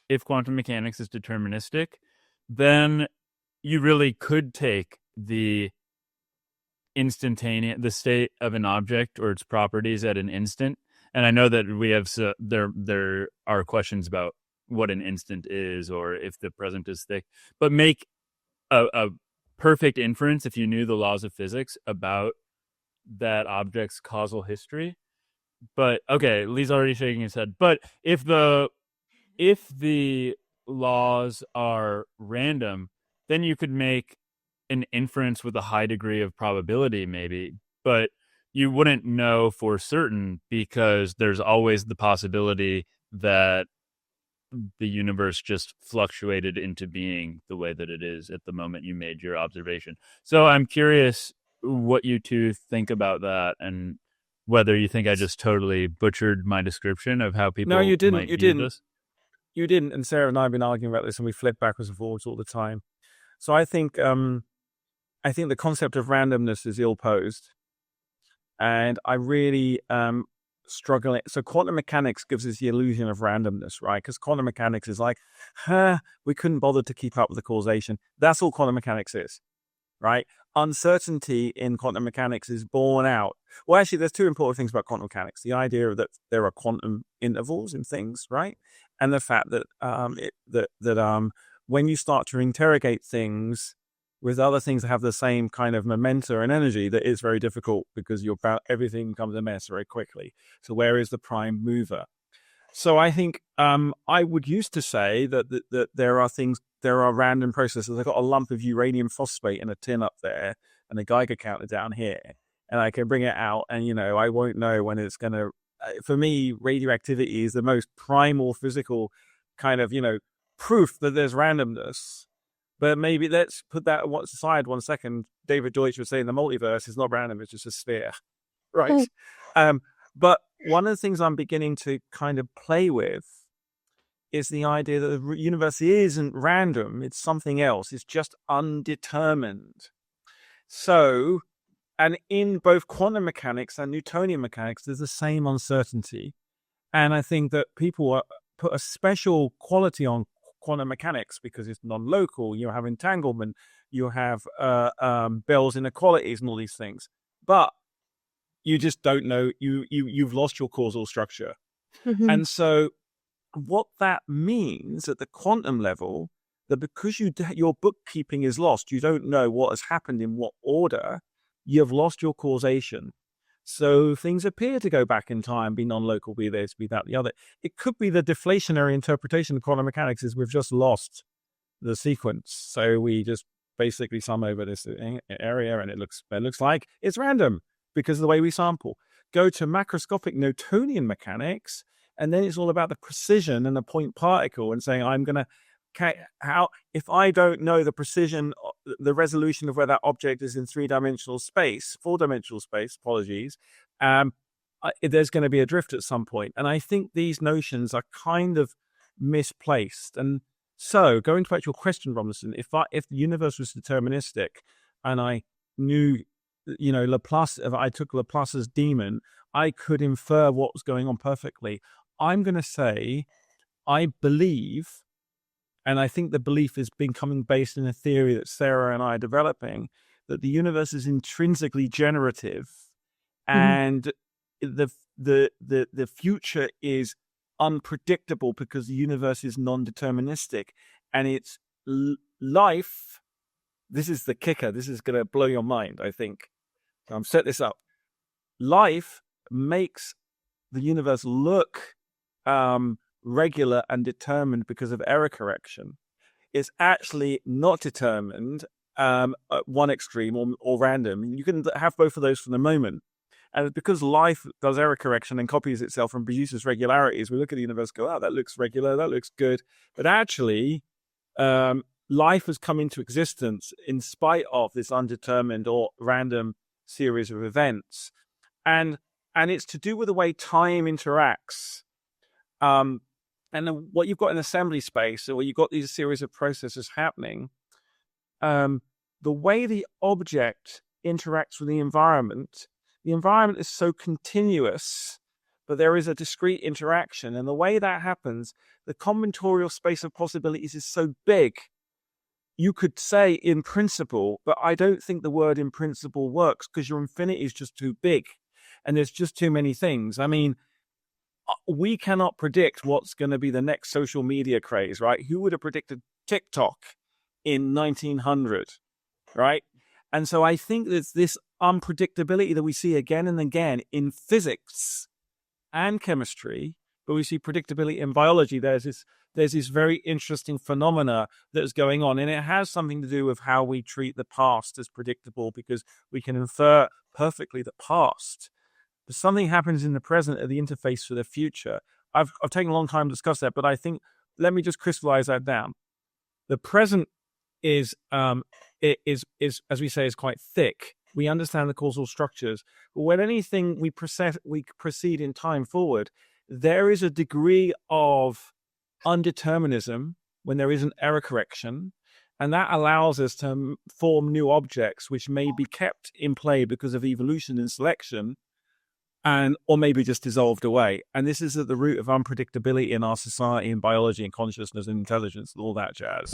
if quantum mechanics is deterministic, then you really could take the state of an object or its properties at an instant. And I know that we have there are questions about what an instant is or if the present is thick, but make a perfect inference if you knew the laws of physics about that object's causal history. But okay, Lee's already shaking his head. But if the laws are random, then you could make an inference with a high degree of probability, maybe, but you wouldn't know for certain because there's always the possibility that the universe just fluctuated into being the way that it is at the moment you made your observation. So I'm curious what you two think about that and whether you think I just totally butchered my description of how people No, you didn't. might view this. You didn't. And Sarah and I have been arguing about this, and we flip backwards and forwards all the time. So I think the concept of randomness is ill-posed, and I really struggle. So quantum mechanics gives us the illusion of randomness, right? Because quantum mechanics is like, we couldn't bother to keep up with the causation. That's all quantum mechanics is, right? Uncertainty in quantum mechanics is borne out. Well, actually, there's two important things about quantum mechanics. The idea that there are quantum intervals in things, right? And the fact that when you start to interrogate things with other things that have the same kind of momentum and energy, that is very difficult because everything becomes a mess very quickly. So where is the prime mover? So I think I would used to say that there are random processes. I've got a lump of uranium phosphate in a tin up there and a Geiger counter down here, and I can bring it out and, I won't know when it's going to, for me, radioactivity is the most primal physical kind of, proof that there's randomness. But maybe let's put that aside 1 second. David Deutsch was saying the multiverse is not random, it's just a sphere, right? But one of the things I'm beginning to kind of play with is the idea that the universe isn't random, it's something else, it's just undetermined. So, and in both quantum mechanics and Newtonian mechanics, there's the same uncertainty. And I think that people put a special quality on quantum mechanics because it's non-local, you have entanglement, you have Bell's inequalities and all these things. But you just don't know, you've lost your causal structure. Mm-hmm. And so what that means at the quantum level, that because your bookkeeping is lost, you don't know what has happened in what order, you've lost your causation. So things appear to go back in time, be non-local, be this, be that, the other. It could be the deflationary interpretation of quantum mechanics is we've just lost the sequence. So we just basically sum over this area and it looks like it's random because of the way we sample. Go to macroscopic Newtonian mechanics, and then it's all about the precision and the point particle and saying, if I don't know the precision, the resolution of where that object is in 4-dimensional space, there's going to be a drift at some point. And I think these notions are kind of misplaced. And so going back to your question, Robinson, if the universe was deterministic and I knew, Laplace, if I took Laplace's demon, I could infer what was going on perfectly. I'm going to say, I believe, and I think the belief is becoming based in a theory that Sarah and I are developing, that the universe is intrinsically generative, and the future is unpredictable because the universe is non-deterministic, and it's life. This is the kicker. This is going to blow your mind, I think. Set this up. Life makes the universe look regular and determined because of error correction. It's actually not determined at one extreme or random. You can have both of those for the moment. And because life does error correction and copies itself and produces regularities, we look at the universe and go, oh, that looks regular, that looks good. But actually, life has come into existence in spite of this undetermined or random series of events. And it's to do with the way time interacts. And what you've got in assembly space, or you've got these series of processes happening, the way the object interacts with the environment is so continuous but there is a discrete interaction. And the way that happens, the combinatorial space of possibilities is so big. You could say in principle, but I don't think the word in principle works because your infinity is just too big and there's just too many things. I mean, we cannot predict what's going to be the next social media craze, right? Who would have predicted TikTok in 1900, right? And so I think there's this unpredictability that we see again and again in physics and chemistry, but we see predictability in biology. There's this very interesting phenomena that's going on, and it has something to do with how we treat the past as predictable, because we can infer perfectly the past. But something happens in the present at the interface for the future. I've taken a long time to discuss that, but I think, let me just crystallize that down. The present is as we say, is quite thick. We understand the causal structures, but when anything we proceed in time forward, there is a degree of undeterminism when there is an error correction, and that allows us to form new objects which may be kept in play because of evolution and selection, or maybe just dissolved away. And this is at the root of unpredictability in our society, in biology and consciousness and intelligence and all that jazz.